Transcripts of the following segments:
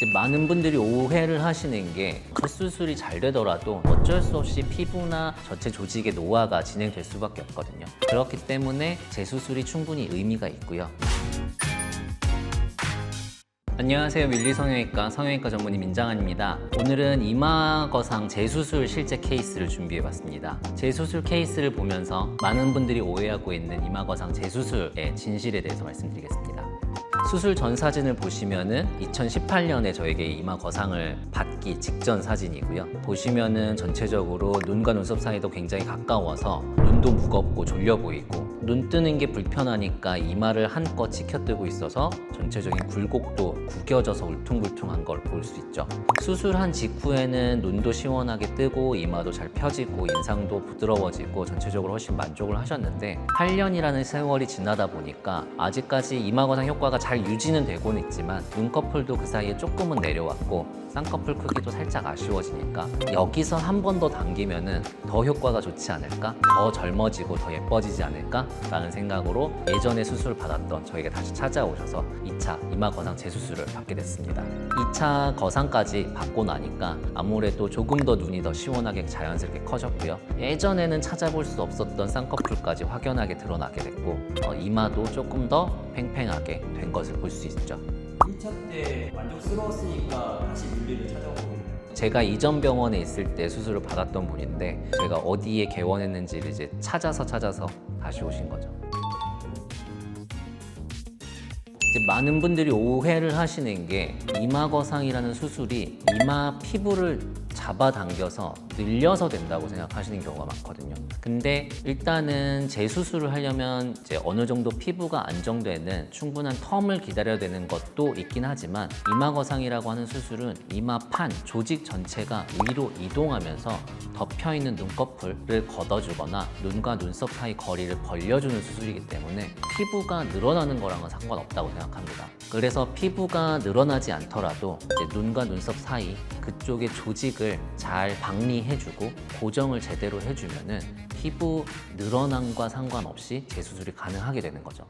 이제 많은 분들이 오해를 하시는 게 첫 수술이 잘 되더라도 어쩔 수 없이 피부나 전체 조직의 노화가 진행될 수밖에 없거든요. 그렇기 때문에 재수술이 충분히 의미가 있고요. 안녕하세요. 밀리성형외과 성형외과 전문의 민장환입니다. 오늘은 이마거상 재수술 실제 케이스를 준비해봤습니다. 재수술 케이스를 보면서 많은 분들이 오해하고 있는 이마거상 재수술의 진실에 대해서 말씀드리겠습니다. 수술 전 사진을 보시면은 2018년에 저에게 이마 거상을 받기 직전 사진이고요. 보시면은 전체적으로 눈과 눈썹 사이도 굉장히 가까워서 눈도 무겁고 졸려 보이고 눈 뜨는 게 불편하니까 이마를 한껏 치켜뜨고 있어서 전체적인 굴곡도 구겨져서 울퉁불퉁한 걸 볼 수 있죠. 수술한 직후에는 눈도 시원하게 뜨고 이마도 잘 펴지고 인상도 부드러워지고 전체적으로 훨씬 만족을 하셨는데 8년이라는 세월이 지나다 보니까 아직까지 이마 거상 효과가 잘 유지는 되고는 있지만 눈꺼풀도 그 사이에 조금은 내려왔고 쌍꺼풀 크기도 살짝 아쉬워지니까 여기서 한 번 더 당기면은 더 효과가 좋지 않을까? 더 젊어지고 더 예뻐지지 않을까? 라는 생각으로 예전에 수술을 받았던 저에게 다시 찾아오셔서 2차 이마 거상 재수술을 받게 됐습니다. 2차 거상까지 받고 나니까 아무래도 조금 더 눈이 더 시원하게 자연스럽게 커졌고요. 예전에는 찾아볼 수 없었던 쌍꺼풀까지 확연하게 드러나게 됐고 이마도 조금 더 팽팽하게 된 것을 볼 수 있죠. 1차 때 만족스러웠으니까 다시 윤리를 찾아오고 있나요? 제가 이전 병원에 있을 때 수술을 받았던 분인데 제가 어디에 개원했는지를 이제 찾아서 다시 오신 거죠. 이제 많은 분들이 오해를 하시는 게 이마 거상이라는 수술이 이마 피부를 잡아당겨서 늘려서 된다고 생각하시는 경우가 많거든요. 근데 일단은 재수술을 하려면 이제 어느 정도 피부가 안정되는 충분한 텀을 기다려야 되는 것도 있긴 하지만 이마 거상이라고 하는 수술은 이마판 조직 전체가 위로 이동하면서 덮여있는 눈꺼풀을 걷어주거나 눈과 눈썹 사이 거리를 벌려주는 수술이기 때문에 피부가 늘어나는 거랑은 상관없다고 생각합니다. 그래서 피부가 늘어나지 않더라도 이제 눈과 눈썹 사이 그쪽의 조직을 잘 박리해주고 고정을 제대로 해주면은 피부 늘어남과 상관없이 재수술이 가능하게 되는 거죠.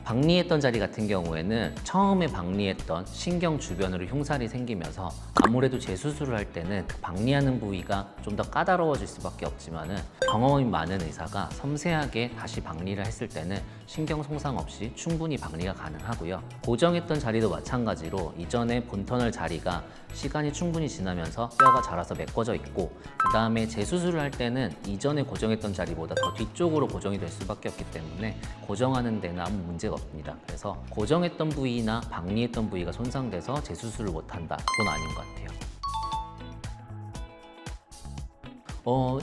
박리했던 자리 같은 경우에는 처음에 박리했던 신경 주변으로 흉살이 생기면서 아무래도 재수술을 할 때는 그 박리하는 부위가 좀 더 까다로워질 수밖에 없지만은 경험이 많은 의사가 섬세하게 다시 박리를 했을 때는 신경 손상 없이 충분히 박리가 가능하고요. 고정했던 자리도 마찬가지로 이전에 본터널 자리가 시간이 충분히 지나면서 뼈가 자라서 메꿔져 있고 그 다음에 재수술을 할 때는 이전에 고정했던 자리보다 더 뒤쪽으로 고정이 될 수밖에 없기 때문에 고정하는 데는 아무 문제가 없습니다. 그래서 고정했던 부위나 박리했던 부위가 손상돼서 재수술을 못한다, 그건 아닌 것 같아요.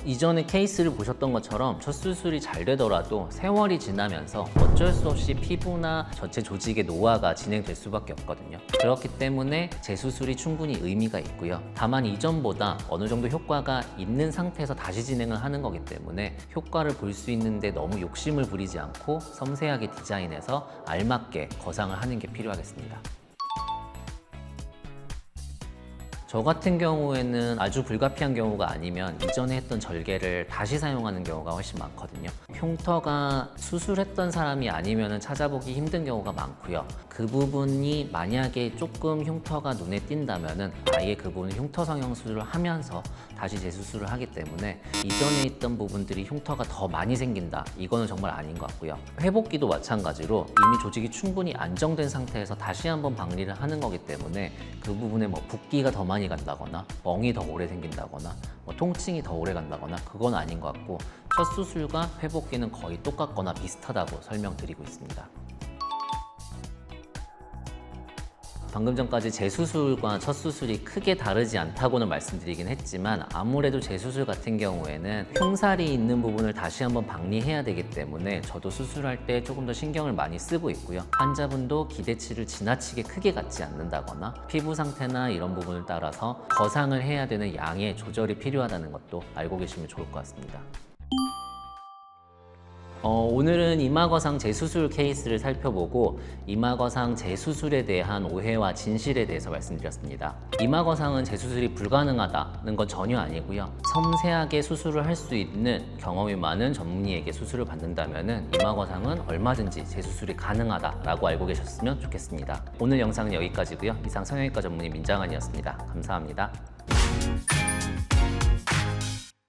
이전에 케이스를 보셨던 것처럼 첫 수술이 잘 되더라도 세월이 지나면서 어쩔 수 없이 피부나 전체 조직의 노화가 진행될 수밖에 없거든요. 그렇기 때문에 재수술이 충분히 의미가 있고요. 다만 이전보다 어느 정도 효과가 있는 상태에서 다시 진행을 하는 거기 때문에 효과를 볼 수 있는데 너무 욕심을 부리지 않고 섬세하게 디자인해서 알맞게 거상을 하는 게 필요하겠습니다. 저 같은 경우에는 아주 불가피한 경우가 아니면 이전에 했던 절개를 다시 사용하는 경우가 훨씬 많거든요. 흉터가 수술했던 사람이 아니면 찾아보기 힘든 경우가 많고요. 그 부분이 만약에 조금 흉터가 눈에 띈다면 아예 그 부분은 흉터 성형 수술을 하면서 다시 재수술을 하기 때문에 이전에 있던 부분들이 흉터가 더 많이 생긴다, 이거는 정말 아닌 것 같고요. 회복기도 마찬가지로 이미 조직이 충분히 안정된 상태에서 다시 한번 박리를 하는 거기 때문에 그 부분에 뭐 붓기가 더 많이 간다거나 멍이 더 오래 생긴다거나 통증이 더 오래 간다거나 그건 아닌 것 같고 첫 수술과 회복기는 거의 똑같거나 비슷하다고 설명드리고 있습니다. 방금 전까지 재수술과 첫 수술이 크게 다르지 않다고는 말씀드리긴 했지만 아무래도 재수술 같은 경우에는 흉살이 있는 부분을 다시 한번 박리해야 되기 때문에 저도 수술할 때 조금 더 신경을 많이 쓰고 있고요. 환자분도 기대치를 지나치게 크게 갖지 않는다거나 피부 상태나 이런 부분을 따라서 거상을 해야 되는 양의 조절이 필요하다는 것도 알고 계시면 좋을 것 같습니다. 오늘은 이마거상 재수술 케이스를 살펴보고 이마거상 재수술에 대한 오해와 진실에 대해서 말씀드렸습니다. 이마거상은 재수술이 불가능하다는 건 전혀 아니고요. 섬세하게 수술을 할 수 있는 경험이 많은 전문의에게 수술을 받는다면 이마거상은 얼마든지 재수술이 가능하다라고 알고 계셨으면 좋겠습니다. 오늘 영상은 여기까지고요. 이상 성형외과 전문의 민장환이었습니다. 감사합니다.